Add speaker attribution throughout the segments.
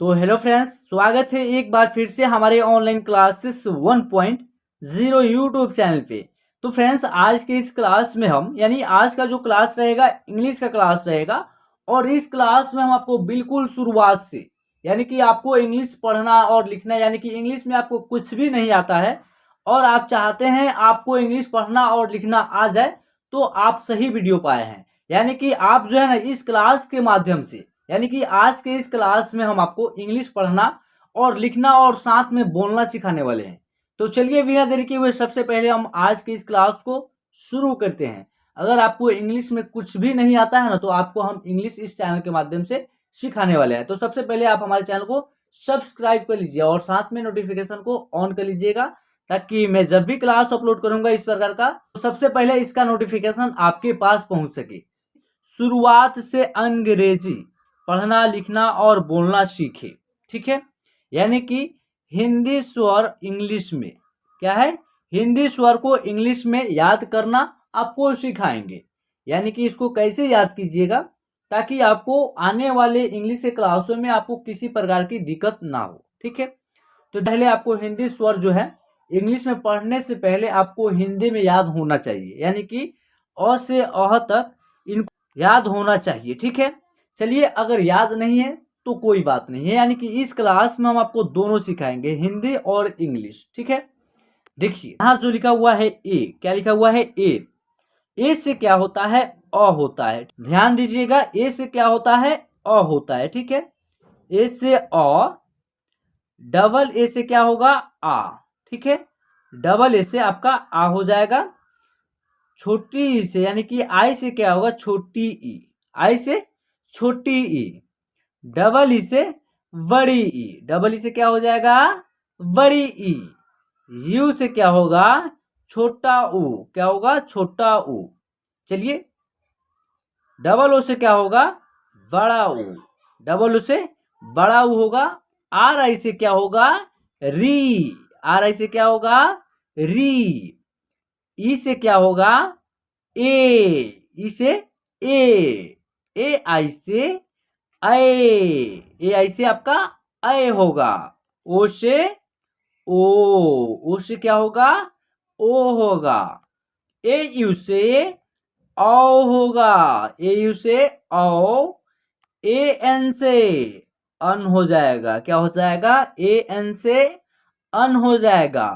Speaker 1: तो hello friends, स्वागत है एक बार फिर से हमारे ऑनलाइन क्लासेस 1.0 यूट्यूब चैनल पे। तो फ्रेंड्स, आज के इस क्लास में हम आज का जो क्लास रहेगा इंग्लिश का क्लास रहेगा। और इस क्लास में हम आपको बिल्कुल शुरुआत से कि आपको इंग्लिश पढ़ना और लिखना कि इंग्लिश में आपको कुछ भी नहीं आता है और आप चाहते हैं आपको इंग्लिश पढ़ना और लिखना आ जाए, तो आप सही वीडियो पाए हैं। कि आप जो है ना इस क्लास के माध्यम से आज के इस क्लास में हम आपको इंग्लिश पढ़ना और लिखना और साथ में बोलना सिखाने वाले हैं। तो चलिए बिना देरी किए हुए सबसे पहले हम आज के इस क्लास को शुरू करते हैं। अगर आपको इंग्लिश में कुछ भी नहीं आता है ना, तो आपको हम इंग्लिश इस चैनल के माध्यम से सिखाने वाले हैं। तो सबसे पहले आप हमारे चैनल को सब्सक्राइब कर लीजिए और साथ में नोटिफिकेशन को ऑन कर लीजिएगा, ताकि मैं जब भी क्लास अपलोड करूंगा इस प्रकार का, तो सबसे पहले इसका नोटिफिकेशन आपके पास पहुंच सके। शुरुआत से अंग्रेजी पढ़ना लिखना और बोलना सीखे, ठीक है। कि हिंदी स्वर इंग्लिश में क्या है, हिंदी स्वर को इंग्लिश में याद करना आपको सिखाएंगे। कि इसको कैसे याद कीजिएगा ताकि आपको आने वाले इंग्लिश के क्लासों में आपको किसी प्रकार की दिक्कत ना हो, ठीक है। तो पहले आपको हिंदी स्वर जो है इंग्लिश में पढ़ने से पहले आपको हिंदी में याद होना चाहिए। कि अ से अह तक इनको याद होना चाहिए, ठीक है। चलिए, अगर याद नहीं है तो कोई बात नहीं है। कि इस क्लास में हम आपको दोनों सिखाएंगे, हिंदी और इंग्लिश, ठीक है। देखिए यहाँ जो लिखा हुआ है ए, क्या लिखा हुआ है ए से क्या होता है, अ होता है। ध्यान दीजिएगा, ए से क्या होता है, अ होता है, ठीक है। ए से अ, डबल ए से क्या होगा, आ, ठीक है। डबल ए से आपका आ हो जाएगा। छोटी ई से कि आई से क्या होगा, छोटी ई, आई से छोटी ई। डबल ई से बड़ी ई, डबल ई से क्या हो जाएगा, बड़ी ई। यू से क्या होगा, छोटा ऊ, क्या होगा, छोटा ऊ। चलिए, डबल ओ से क्या होगा, बड़ा ऊ, डबल ओ से बड़ा ऊ होगा। आर आई से क्या होगा, री, आर आई से क्या होगा, री। ई से क्या होगा, ए, ई से ए आई से ए आई से आपका ए होगा। ओ से ओ से क्या होगा, ओ होगा। ए यू से औ होगा, ए यू से औ। ए एन से अन हो जाएगा, क्या हो जाएगा, ए एन से अन हो जाएगा।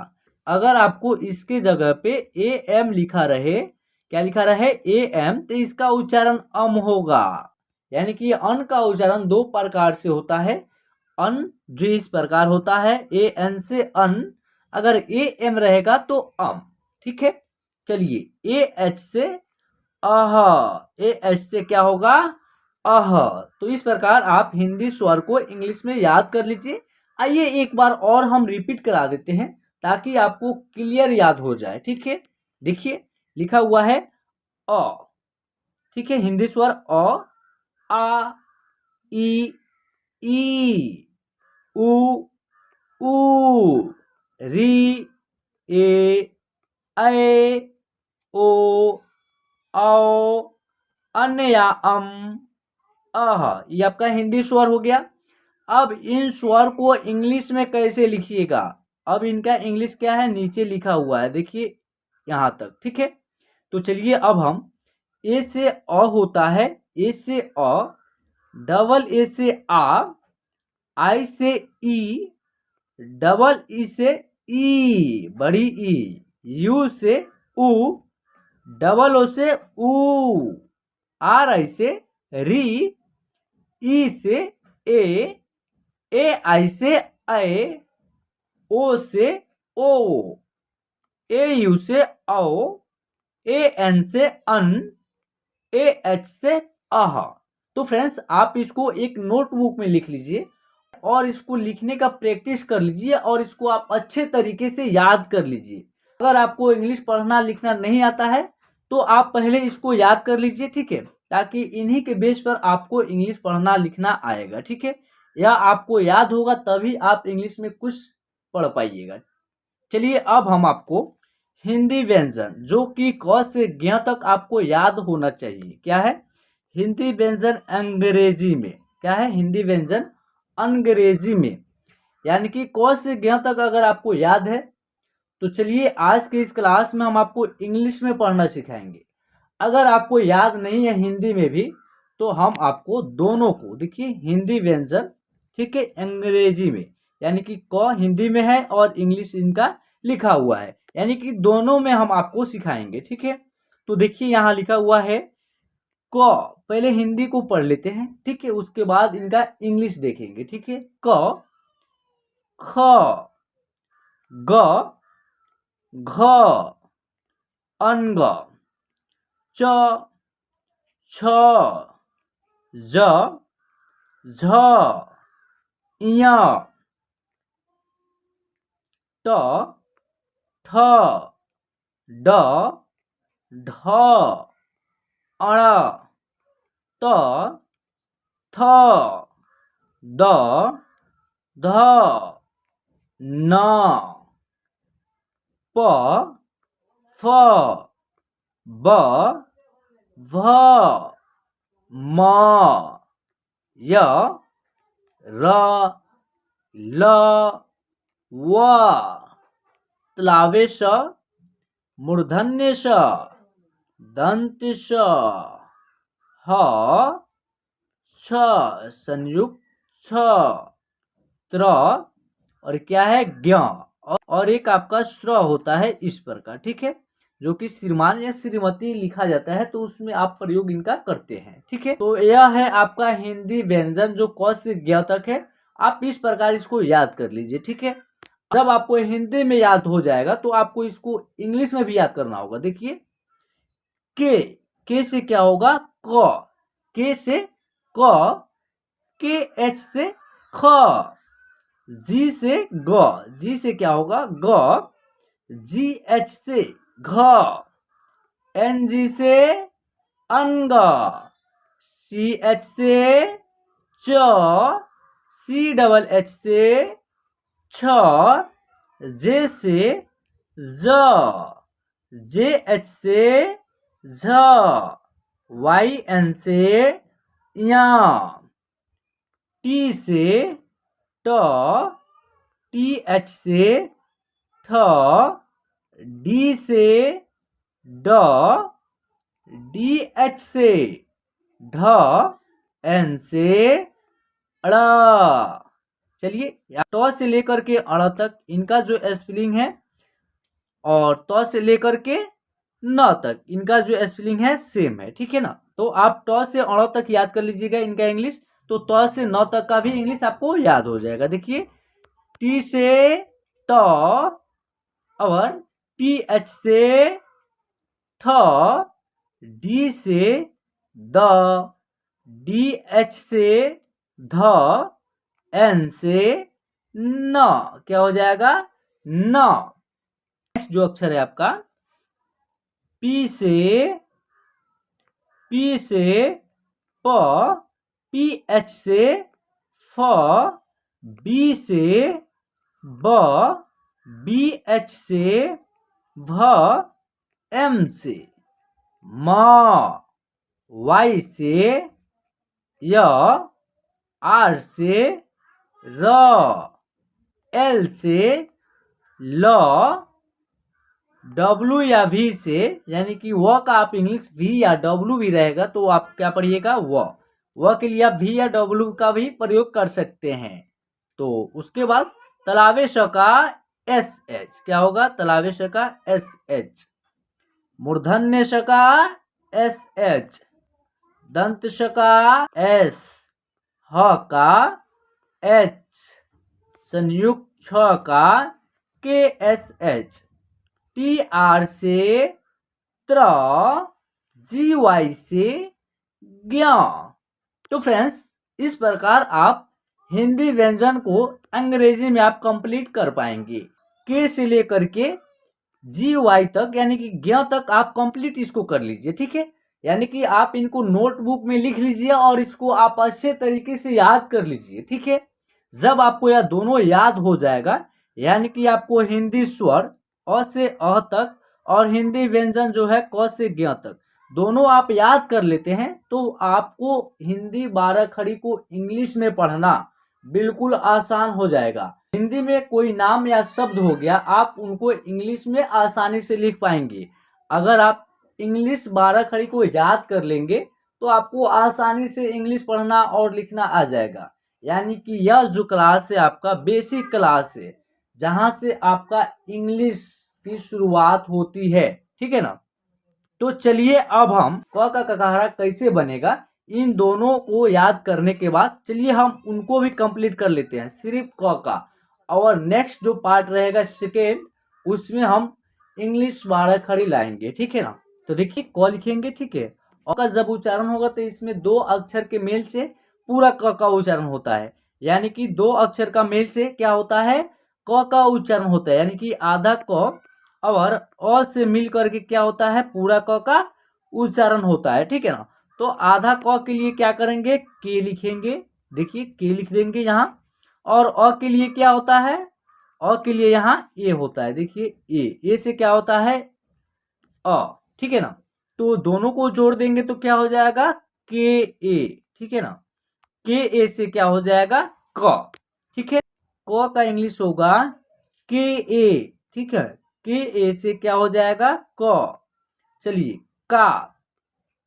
Speaker 1: अगर आपको इसके जगह पे ए एम लिखा रहे, क्या लिखा रहे, ए एम, तो इसका उच्चारण अम होगा। कि अन का उच्चारण दो प्रकार से होता है। अन जो इस प्रकार होता है, ए एन से अन, अगर ए एम रहेगा तो अम, ठीक है। चलिए, ए एच से अह, ए एच से क्या होगा, अह। तो इस प्रकार आप हिंदी स्वर को इंग्लिश में याद कर लीजिए। आइए एक बार और हम रिपीट करा देते हैं ताकि आपको क्लियर याद हो जाए, ठीक है। देखिए लिखा हुआ है अ, ठीक है। हिंदी स्वर अ, आ, ई, उ, री, ए, ओ, औ, अन या अम, अह। ये आपका हिंदी स्वर हो गया। अब इन स्वर को इंग्लिश में कैसे लिखिएगा, अब इनका इंग्लिश क्या है, नीचे लिखा हुआ है, देखिए यहां तक, ठीक है। तो चलिए अब हम, ए से अ होता है, ए से अ, डबल ए से आ, आई से ई, डबल ई से ई, बड़ी ई। यू से उ, डबल ओ से ऊ, आर आई से री, ई से ए आई से ए, ओ से ओ, ए यू से औ, ए एन से अन, ए एच से अह। तो फ्रेंड्स, आप इसको एक नोटबुक में लिख लीजिए और इसको लिखने का प्रैक्टिस कर लीजिए और इसको आप अच्छे तरीके से याद कर लीजिए। अगर आपको इंग्लिश पढ़ना लिखना नहीं आता है तो आप पहले इसको याद कर लीजिए, ठीक है, ताकि इन्हीं के बेस पर आपको इंग्लिश पढ़ना लिखना आएगा, ठीक है। या आपको याद होगा तभी आप इंग्लिश में कुछ पढ़ पाइएगा। चलिए अब हम आपको हिंदी व्यंजन जो कि क से ज्ञ तक आपको याद होना चाहिए, क्या है, हिंदी व्यंजन अंग्रेजी में क्या है, हिंदी व्यंजन अंग्रेजी में। यानी कि क से ज्ञ तक अगर आपको याद है तो चलिए आज के इस क्लास में हम आपको इंग्लिश में पढ़ना सिखाएंगे। अगर आपको याद नहीं है हिंदी में भी तो हम आपको दोनों को, देखिए हिंदी व्यंजन, ठीक है, अंग्रेजी में, यानी कि क हिंदी में है और इंग्लिश इनका लिखा हुआ है, यानी कि दोनों में हम आपको सिखाएंगे। ठीक है, तो देखिए यहाँ लिखा हुआ है क, पहले हिंदी को पढ़ लेते हैं, ठीक है, उसके बाद इनका इंग्लिश देखेंगे। ठीक है, क, ख, ग, घ, अंग, च, छ, ज, झ, ञ, ट, ठ, ड, ढ, अण, त, थ, द, ध, न, प, फ, ब, भ, म, य, र, ल, व, तालव्य श, मूर्धन्य ष, दंत श, ह, छ, संयुक्त छ, त्र, और क्या है ज्ञ, और एक आपका श्र होता है इस प्रकार। ठीक है, जो कि श्रीमान या श्रीमती लिखा जाता है तो उसमें आप प्रयोग इनका करते हैं। ठीक है, तो यह है आपका हिंदी व्यंजन जो क से ज्ञ तक है। आप इस प्रकार इसको याद कर लीजिए। ठीक है, जब आपको हिंदी में याद हो जाएगा तो आपको इसको इंग्लिश में भी याद करना होगा। देखिए के से क्या होगा क, के से क, के एच से ख, जी से ग, जी से क्या होगा ग, जी एच से घ, एन जी से अंग, सी एच से च, सी डबल एच से छ, जे से ज, जे एच से झ, वाई एन से य, टी से ट, टी एच से ठ, डी से ड, डी एच से ढ, एन से ड़। चलिए ट से लेकर के अड़ तक इनका जो स्पेलिंग है और त से लेकर के न तक इनका जो स्पेलिंग है सेम है। ठीक है ना, तो आप ट से अड़ तक याद कर लीजिएगा इनका इंग्लिश, तो त से न तक का भी इंग्लिश आपको याद हो जाएगा। देखिए टी से ट, और टी एच से ठ, डी से द, डी एच से ध, एन से न, क्या हो जाएगा न। नेक्स्ट जो अक्षर है आपका पी से प, पी एच से फ, बी से ब, बी एच से भ, एम से म, वाई से य, आर से र, एल से ल, डब्लू या वी से, यानी कि व का आप इंग्लिश वी या डब्लू भी रहेगा तो आप क्या पढ़िएगा व के लिए आप वी या डब्लू का भी प्रयोग कर सकते हैं। तो उसके बाद तालव्य श का एस एच क्या होगा, तालव्य श का एस एच, मूर्धन्य श का एस एच, दंत श का एस, ह का एच, संयुक्त छ का के एस एच, टी आर से त्र, जी वाई से ज्ञ। तो फ्रेंड्स इस प्रकार आप हिंदी व्यंजन को अंग्रेजी में आप कंप्लीट कर पाएंगे। के से लेकर के जी वाई तक यानी कि ज्ञ तक आप कंप्लीट इसको कर लीजिए। ठीक है, यानी कि आप इनको नोटबुक में लिख लीजिए और इसको आप अच्छे तरीके से याद कर लीजिए। ठीक है, जब आपको यह दोनों याद हो जाएगा, यानी कि आपको हिंदी स्वर अ से अ तक और हिंदी व्यंजन जो है क से ज्ञ तक दोनों आप याद कर लेते हैं, तो आपको हिंदी 12 खड़ी को इंग्लिश में पढ़ना बिल्कुल आसान हो जाएगा। हिंदी में कोई नाम या शब्द हो गया, आप उनको इंग्लिश में आसानी से लिख पाएंगे। अगर आप इंग्लिश 12 खड़ी को याद कर लेंगे तो आपको आसानी से इंग्लिश पढ़ना और लिखना आ जाएगा। यानी कि यह जो क्लास है आपका बेसिक क्लास है, जहां से आपका इंग्लिश की शुरुआत होती है। ठीक है ना। तो चलिए अब हम क का ककारा कैसे बनेगा, इन दोनों को याद करने के बाद चलिए हम उनको भी कंप्लीट कर लेते हैं, सिर्फ क का। और नेक्स्ट जो पार्ट रहेगा सेकेंड, उसमें हम इंग्लिश 12 खड़ी लाएंगे। ठीक है ना। तो देखिए क लिखेंगे, ठीक है। और का जब उच्चारण होगा तो इसमें 2 अक्षर के मेल से पूरा क का उच्चारण होता है। यानी कि 2 अक्षर का मेल से क्या होता है, क का उच्चारण होता है। यानी कि आधा क और अ से मिल करके क्या होता है, पूरा क का उच्चारण होता है। ठीक है ना। तो आधा क के लिए क्या करेंगे, के लिखेंगे। देखिए के लिख देंगे यहाँ। और अ के लिए क्या होता है, अ के लिए यहाँ ए होता है। देखिए ए से क्या होता है, अ। ठीक है ना। तो दोनों को जोड़ देंगे तो क्या हो जाएगा, के ए। ठीक है ना। के ए से क्या हो जाएगा, क। ठीक है। क का इंग्लिश होगा के ए। ठीक है। के ए से क्या हो जाएगा, क। चलिए का,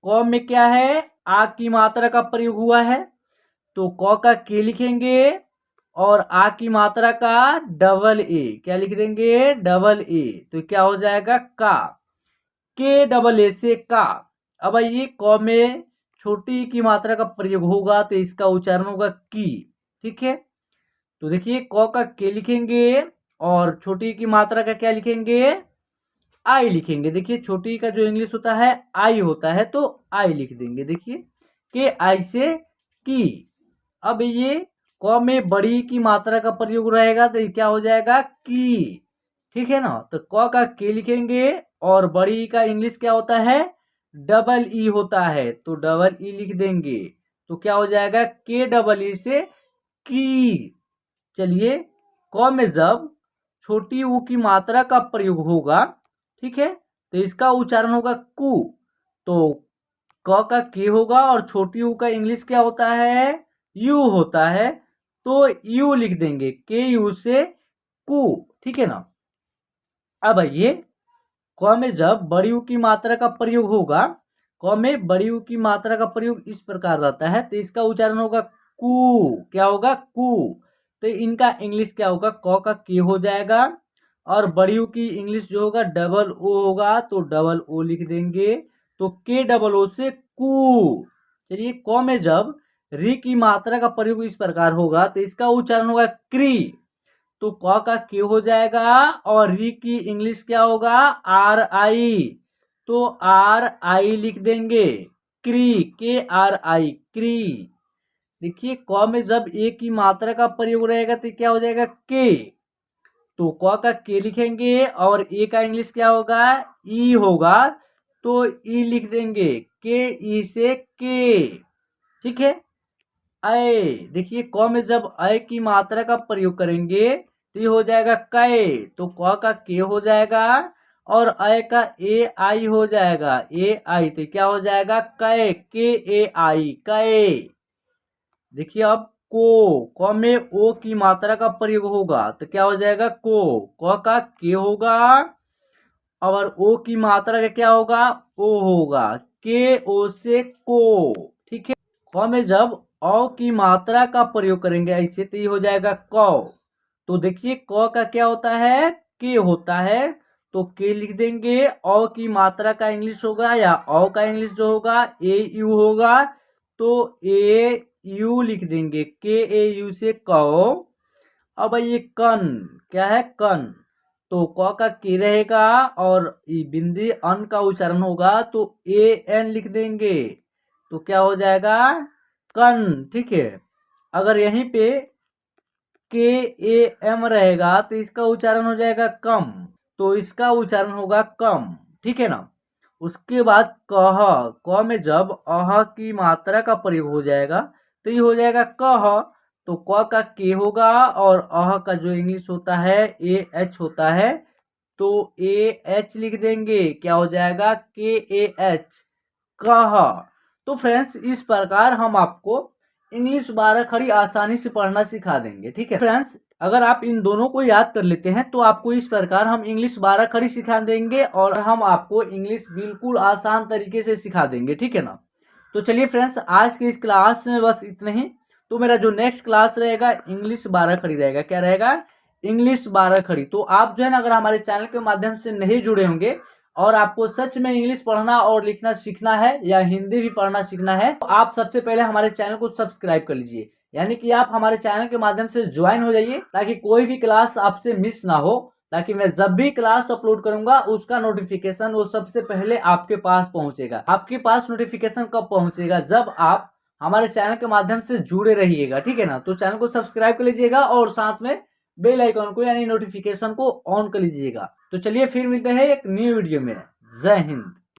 Speaker 1: क में क्या है, आ की मात्रा का प्रयोग हुआ है, तो क का के लिखेंगे और आ की मात्रा का डबल ए, क्या लिख देंगे, डबल ए। तो क्या हो जाएगा, का। के डबल ए से का। अब ये क में छोटी की मात्रा का प्रयोग होगा तो इसका उच्चारण होगा की। ठीक है। तो देखिए क का के लिखेंगे और छोटी की मात्रा का क्या लिखेंगे, आई लिखेंगे। देखिए छोटी का जो इंग्लिश होता है आई होता है, तो आई लिख देंगे। देखिए के आई से की। अब ये क में बड़ी की मात्रा का प्रयोग रहेगा तो ये क्या हो जाएगा, की। ठीक है ना। तो क का के लिखेंगे और बड़ी का इंग्लिश क्या होता है, डबल ई होता है, तो डबल ई लिख देंगे। तो क्या हो जाएगा, के डबल ई से की। चलिए क में जब छोटी ऊ की मात्रा का प्रयोग होगा, ठीक है, तो इसका उच्चारण होगा कु। तो क का के होगा और छोटी ऊ का इंग्लिश क्या होता है, यू होता है, तो यू लिख देंगे, के यू से कु। ठीक है ना। अब आइए क में जब बड़ी ऊ की मात्रा का प्रयोग होगा, क में बड़ी ऊ की मात्रा का प्रयोग इस प्रकार रहता है, तो इसका उच्चारण होगा कु। क्या होगा, कु। तो इनका इंग्लिश क्या होगा, क का के हो जाएगा और बड़ी ऊ की इंग्लिश जो होगा डबल ओ होगा, तो डबल ओ लिख देंगे। तो के डबल ओ से कु। चलिए क में जब री की मात्रा का प्रयोग इस प्रकार होगा तो इसका उच्चारण होगा क्री। तो क का के हो जाएगा और री की इंग्लिश क्या होगा, आर आई। तो आर आई लिख देंगे, क्री, के आर आई, क्री। देखिए क में जब ए की मात्रा का प्रयोग रहेगा तो क्या हो जाएगा, के। तो क का के लिखेंगे और ए का इंग्लिश क्या होगा, ई होगा, तो ई लिख देंगे, के ई से के। ठीक है। अय, देखिए क में जब अय की मात्रा का प्रयोग करेंगे तो ये हो जाएगा कै। तो क का के हो जाएगा और अय का ए आई हो जाएगा, ए आई। तो क्या हो जाएगा, कै, के ए आई, कै। देखिए अब को, क में ओ की मात्रा का प्रयोग होगा तो क्या हो जाएगा, को। क का के होगा और ओ की मात्रा का क्या होगा, ओ होगा, के ओ से को। ठीक है। क में जब अ की मात्रा का प्रयोग करेंगे ऐसे तो ये हो जाएगा क। तो देखिए क का क्या होता है, के होता है, तो के लिख देंगे। अ की मात्रा का इंग्लिश होगा या अ का इंग्लिश जो होगा ए यू होगा, तो ए यू लिख देंगे, के ए यू से क। अब ये कन, क्या है, कन। तो क का के रहेगा और बिंदी अन का उच्चारण होगा तो ए एन लिख देंगे। तो क्या हो जाएगा, कन। ठीक है। अगर यहीं पे के ए एम रहेगा तो इसका उच्चारण हो जाएगा कम, तो इसका उच्चारण होगा कम। ठीक है ना। उसके बाद कह, क में जब अह की मात्रा का प्रयोग हो जाएगा तो ये हो जाएगा कह। तो क का के होगा और अह का जो इंग्लिश होता है ए एच होता है, तो ए एच लिख देंगे। क्या हो जाएगा, के ए एच, कह। तो फ्रेंड्स इस प्रकार हम आपको इंग्लिश 12 खड़ी आसानी से पढ़ना सिखा देंगे। ठीक है फ्रेंड्स, अगर आप इन दोनों को याद कर लेते हैं तो आपको इस प्रकार हम इंग्लिश 12 खड़ी सिखा देंगे और हम आपको इंग्लिश बिल्कुल आसान तरीके से सिखा देंगे। ठीक है ना। तो चलिए फ्रेंड्स, आज के इस क्लास में बस इतना ही। तो मेरा जो नेक्स्ट क्लास रहेगा इंग्लिश 12 खड़ी रहेगा। क्या रहेगा? इंग्लिश 12 खड़ी। तो आप जो है ना, अगर हमारे चैनल के माध्यम से नहीं जुड़े होंगे और आपको सच में इंग्लिश पढ़ना और लिखना सीखना है या हिंदी भी पढ़ना सीखना है, तो आप सबसे पहले हमारे चैनल को सब्सक्राइब कर लीजिए। यानी कि आप हमारे चैनल के माध्यम से ज्वाइन हो जाइए ताकि कोई भी क्लास आपसे मिस ना हो, ताकि मैं जब भी क्लास अपलोड करूंगा उसका नोटिफिकेशन वो सबसे पहले आपके पास पहुंचेगा। आपके पास नोटिफिकेशन कब पहुंचेगा? जब आप हमारे चैनल के माध्यम से जुड़े रहिएगा। ठीक है ना। तो चैनल को सब्सक्राइब कर लीजिएगा और साथ में बेल आइकन को यानी नोटिफिकेशन को ऑन कर लीजिएगा। तो चलिए फिर मिलते हैं एक न्यू वीडियो में। जय हिंद।